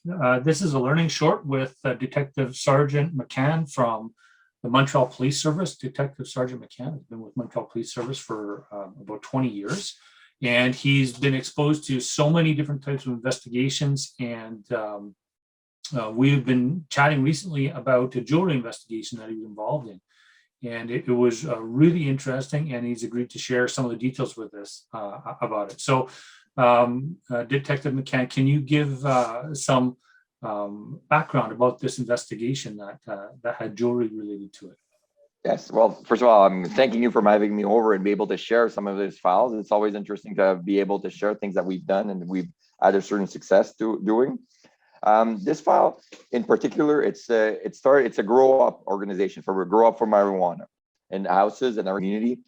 This is a learning short with Detective Sergeant McCann from the Montreal Police Service. Detective Sergeant McCann has been with Montreal Police Service for about 20 years. And he's been exposed to so many different types of investigations. And we've been chatting recently about a jewelry investigation that he was involved in. And it was really interesting. And he's agreed to share some of the details with us about it. So, Detective McCann, can you give some background about this investigation that had jewelry related to it? Yes. Well, first of all, I'm thanking you for having me over and be able to share some of these files. It's always interesting to be able to share things that we've done and we've had a certain success doing. This file in particular, it's a grow up organization for grow up for marijuana in houses in our community.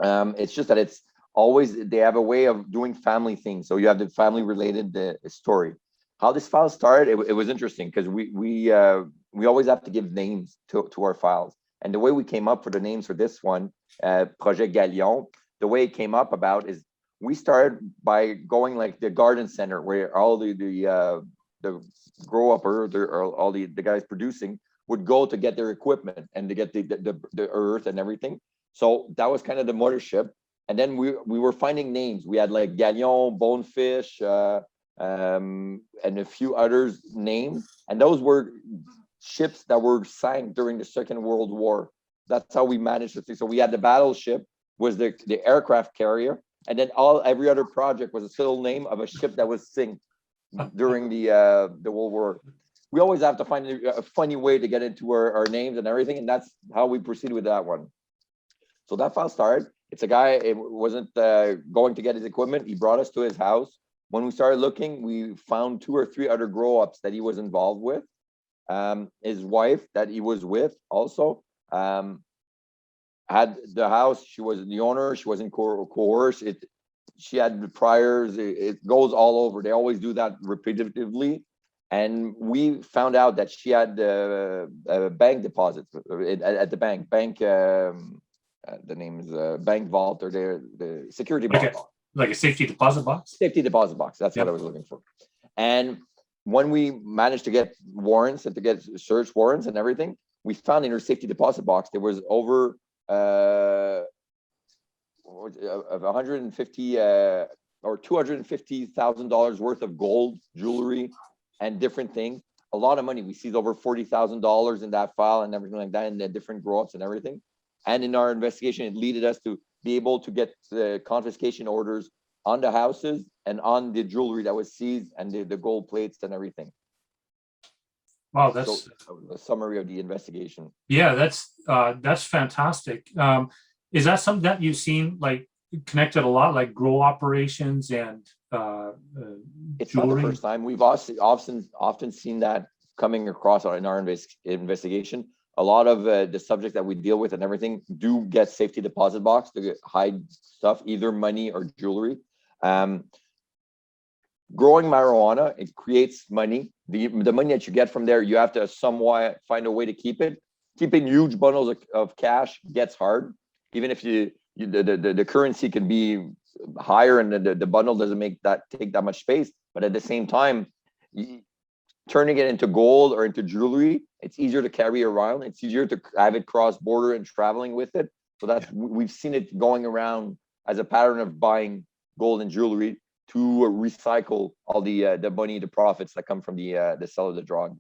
It's just that it's always they have a way of doing family things. So you have the family related story. How this file started, it was interesting because we always have to give names to our files. And the way we came up for the names for this one, Project Galion, the way it came up about is we started by going like the garden center where all the grow up or all the guys producing would go to get their equipment and to get the earth and everything. So that was kind of the mothership. And then we were finding names. We had like Galion, Bonefish, and a few others named. And those were ships that were sank during the Second World War. That's how we managed to see. So we had the battleship was the aircraft carrier, and then every other project was a still name of a ship that was sink during the World War. We always have to find a funny way to get into our names and everything, and that's how we proceed with that one. So that file started. It's a guy. It wasn't going to get his equipment. He brought us to his house. When we started looking, we found 2 or 3 other grow-ups that he was involved with. His wife that he was with also had the house. She was the owner. She wasn't coerced. She had the priors. It goes all over. They always do that repetitively. And we found out that she had bank deposits at the bank. The name is bank vault or the security box. Like a safety deposit box? Safety deposit box. That's what I was looking for. And when we managed to get warrants and to get search warrants and everything, we found in her safety deposit box there was over 150 or $250,000 worth of gold, jewelry, and different things. A lot of money. We see over $40,000 in that file and everything like that, and the different grow-ups and everything. And in our investigation, it led us to be able to get the confiscation orders on the houses and on the jewelry that was seized and the gold plates and everything. Wow, that's a summary of the investigation. Yeah, that's fantastic. Is that something that you've seen like connected a lot, like grow operations and it's jewelry? Not the first time. We've often seen that coming across in our investigation. A lot of the subjects that we deal with and everything do get safety deposit box to hide stuff, either money or jewelry. Growing marijuana, it creates money. The money that you get from there, you have to somewhat find a way to keep it. Keeping huge bundles of cash gets hard. Even if the currency can be higher and the bundle doesn't take that much space, but at the same time, turning it into gold or into jewelry, it's easier to carry around. It's easier to have it cross border and traveling with it. So we've seen it going around as a pattern of buying gold and jewelry to recycle all the money, the profits that come from the sale of the drug.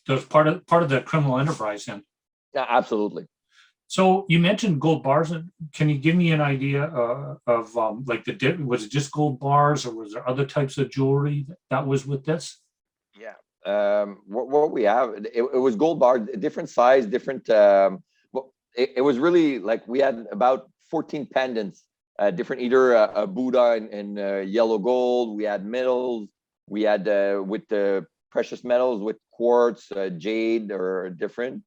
So it's part of the criminal enterprise then. Yeah, absolutely. So you mentioned gold bars. Can you give me an idea of like was it just gold bars or was there other types of jewelry that was with this? Yeah. What we have, it was gold bars, different size, different. It was really like we had about 14 pendants, different, either a Buddha in yellow gold. We had metals. We had with the precious metals with quartz, jade, or different.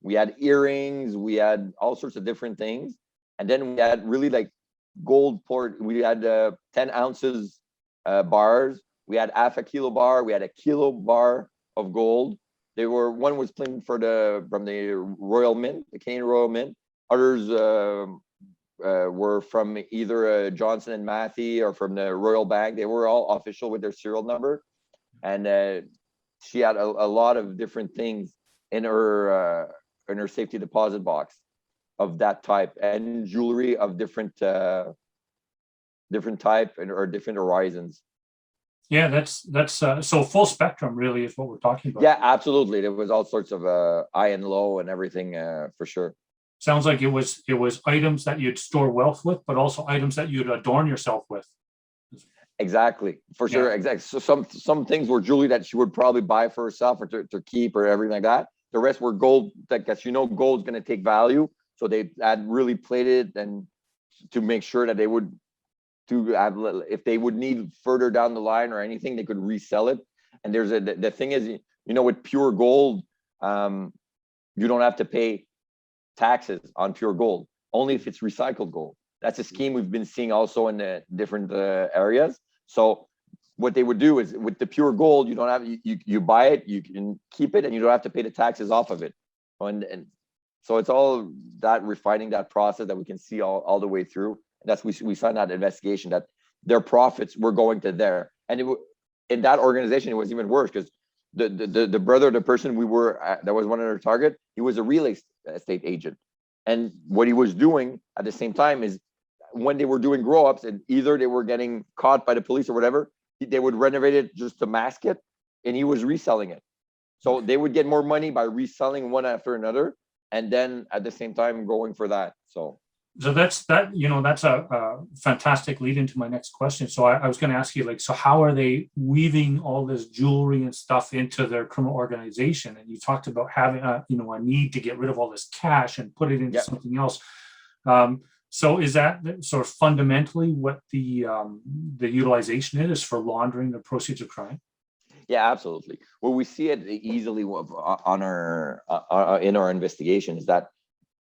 We had earrings. We had all sorts of different things, and then we had really like gold port. We had 10 ounces bars. We had half a kilo bar. We had a kilo bar of gold. One was from the Royal Mint, the Canadian Royal Mint. Others were from either Johnson and Matthey or from the Royal Bank. They were all official with their serial number. and she had a lot of different things in her safety deposit box of that type, and jewelry of different type or different horizons. Yeah, that's so full spectrum really is what we're talking about. Yeah, absolutely. There was all sorts of high and low and everything for sure. Sounds like it was items that you'd store wealth with, but also items that you'd adorn yourself with. Exactly, for sure. Yeah. Exactly. So some things were jewelry that she would probably buy for herself or to keep or everything like that. The rest were gold that, guess gold's going to take value. So they had really plated and to make sure that they would to have, if they would need further down the line or anything, they could resell it. And there's the thing is, with pure gold, you don't have to pay taxes on pure gold, only if it's recycled gold. That's a scheme we've been seeing also in the different areas. So what they would do is with the pure gold, you don't have, you buy it, you can keep it, and you don't have to pay the taxes off of it. And so it's all that refining that process that we can see all the way through. That's we saw in that investigation that their profits were going to there. And in that organization, it was even worse because the brother, the person we were that was one of their target, he was a real estate agent. And what he was doing at the same time is when they were doing grow ups and either they were getting caught by the police or whatever, they would renovate it just to mask it, and he was reselling it. So they would get more money by reselling one after another, and then at the same time going for that. So that's a fantastic lead into my next question. So I was going to ask you, like, so how are they weaving all this jewelry and stuff into their criminal organization? And you talked about having a need to get rid of all this cash and put it into something else. So is that sort of fundamentally what the utilization is for laundering the proceeds of crime? Yeah, absolutely. Well, we see it easily on our in our investigation is that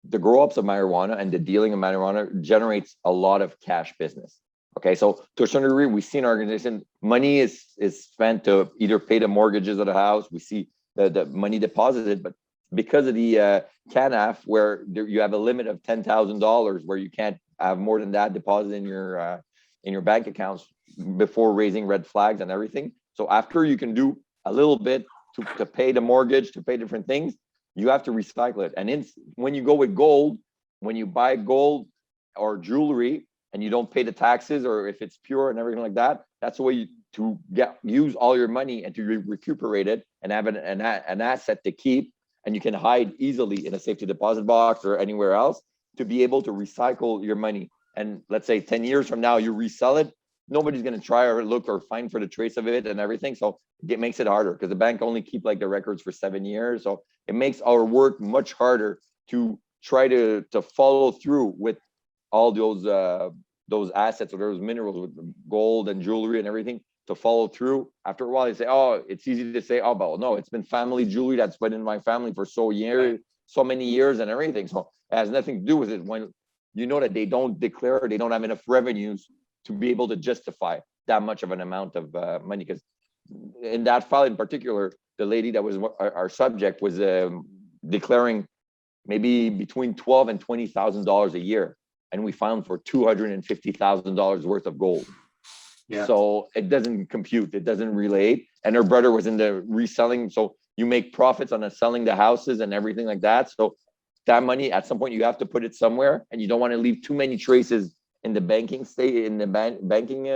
the grow ups of marijuana and the dealing of marijuana generates a lot of cash business. Okay, so to a certain degree, we see in our organization money is spent to either pay the mortgages of the house. We see the money deposited, but because of the CANAF, where you have a limit of $10,000, where you can't have more than that deposit in your bank accounts before raising red flags and everything. So after you can do a little bit to pay the mortgage, to pay different things, you have to recycle it. And when you go with gold, when you buy gold or jewelry and you don't pay the taxes, or if it's pure and everything like that, that's the way to use all your money and to recuperate it and have an asset to keep. And you can hide easily in a safety deposit box or anywhere else to be able to recycle your money. And let's say 10 years from now, you resell it, nobody's going to try or look or find for the trace of it and everything. So it makes it harder because the bank only keep like the records for 7 years. So it makes our work much harder to try to follow through with all those assets or those minerals with gold and jewelry and everything to follow through. After a while, they say, oh, it's easy to say, oh, but no, it's been family jewelry that's been in my family for so many years and everything. So it has nothing to do with it. When you know that they don't declare, they don't have enough revenues to be able to justify that much of an amount of money. Because in that file in particular, the lady that was our subject was declaring maybe between $12,000 and $20,000 a year, and we found for $250,000 worth of gold. Yeah. So it doesn't compute, it doesn't relate. And her brother was in the reselling, so you make profits on selling the houses and everything like that. So that money, at some point, you have to put it somewhere, and you don't want to leave too many traces in the banking state, in the banking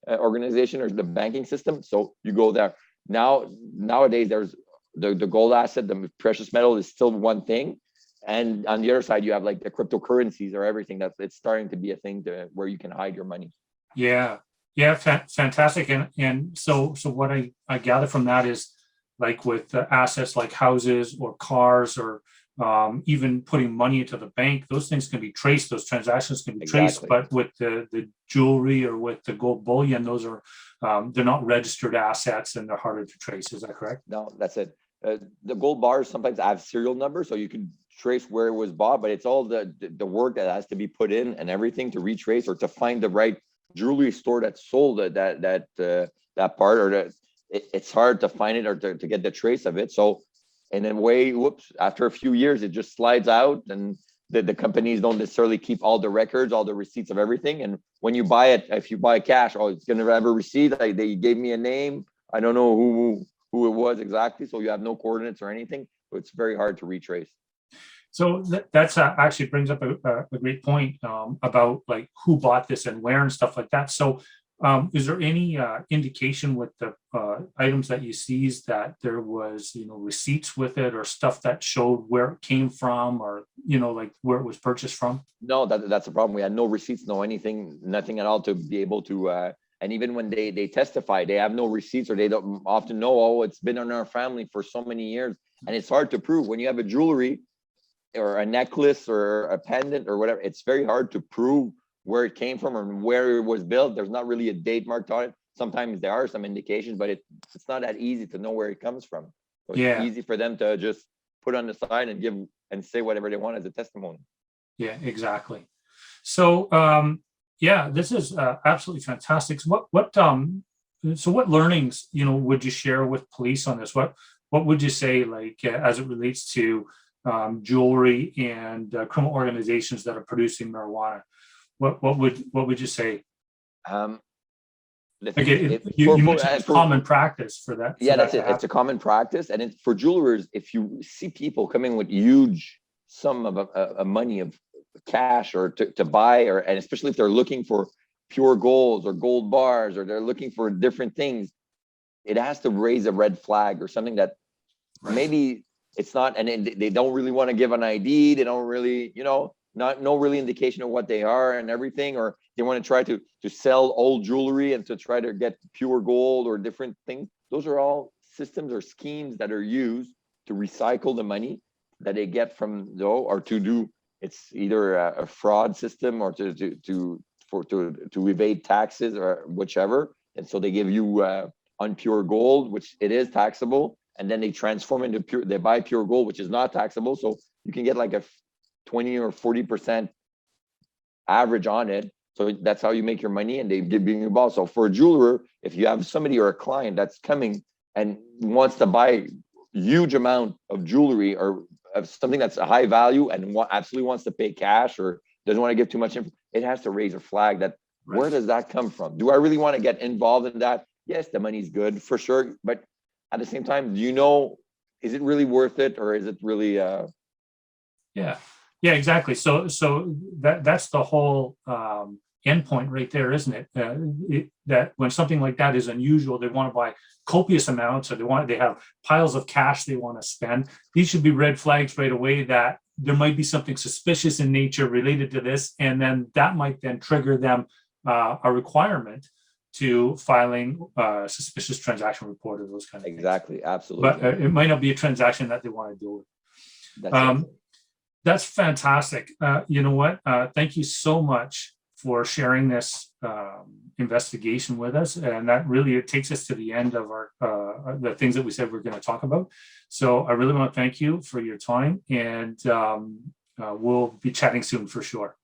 organization or the banking system. So you go there. Nowadays, there's the gold asset, the precious metal is still one thing. And on the other side, you have like the cryptocurrencies or everything it's starting to be a thing where you can hide your money. Yeah. Yeah. Fantastic. And so what I gather from that is, like with assets like houses or cars or even putting money into the bank, those things can be traced, those transactions can be traced. But with the jewelry or with the gold bullion, those are they're not registered assets and they're harder to trace. Is that correct? No, that's it. The gold bars sometimes have serial numbers, so you can trace where it was bought, but it's all the work that has to be put in and everything to retrace or to find the right jewelry store that sold that part, or that it's hard to find it or to get the trace of it. So in a way, whoops, after a few years, it just slides out, and the companies don't necessarily keep all the records, all the receipts of everything. And when you buy it, if you buy cash, oh, it's going to have a receipt. They gave me a name I don't know who it was exactly. So you have no coordinates or anything. So it's very hard to retrace. So that's actually brings up a great point about like who bought this and where and stuff like that. So is there any indication with the items that you seized that there was, receipts with it or stuff that showed where it came from or, like where it was purchased from? No, that's the problem. We had no receipts, no anything, nothing at all to be able to. And even when they testify, they have no receipts, or they don't often know. Oh, it's been in our family for so many years, and it's hard to prove when you have a jewelry or a necklace or a pendant or whatever. It's very hard to prove where it came from or where it was built. There's not really a date marked on it. Sometimes there are some indications, but it's not that easy to know where it comes from. So it's easy for them to just put on the side and give and say whatever they want as a testimony. Yeah, exactly. So yeah, this is absolutely fantastic. So what learnings, would you share with police on this? What would you say, like, as it relates to jewelry and criminal organizations that are producing marijuana? What would you say? You mentioned it's common practice for that. Yeah, that's it. It's a common practice, and it's for jewelers. If you see people coming with huge sum of money of cash or to buy, and especially if they're looking for pure golds or gold bars, or they're looking for different things, it has to raise a red flag or something that maybe it's not, and they don't really want to give an ID. They don't really, no really indication of what they are and everything, or they want to try to sell old jewelry and to try to get pure gold or different things. Those are all systems or schemes that are used to recycle the money that they get from or to do. It's either a fraud system or to evade taxes or whichever. And so they give you unpure gold, which it is taxable, and then they transform into pure. They buy pure gold, which is not taxable. So you can get like a 20 or 40% average on it. So that's how you make your money, and they give you a ball. So for a jeweler, if you have somebody or a client that's coming and wants to buy huge amount of jewelry or of something that's a high value and absolutely wants to pay cash or doesn't want to give too much info, it has to raise a flag that where does that come from? Do I really want to get involved in that? Yes, the money's good for sure, but at the same time, is it really worth it, or is it really Yeah, exactly. So that's the whole endpoint right there, isn't it? That when something like that is unusual, they want to buy copious amounts, or they have piles of cash they want to spend. These should be red flags right away that there might be something suspicious in nature related to this, and then that might then trigger them a requirement to filing a suspicious transaction report or those kind of things. Absolutely. But it might not be a transaction that they want to deal with. That's fantastic. You know what? Thank you so much for sharing this investigation with us. And that really, it takes us to the end of our the things that we said we're going to talk about. So I really want to thank you for your time, and we'll be chatting soon for sure.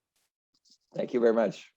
Thank you very much.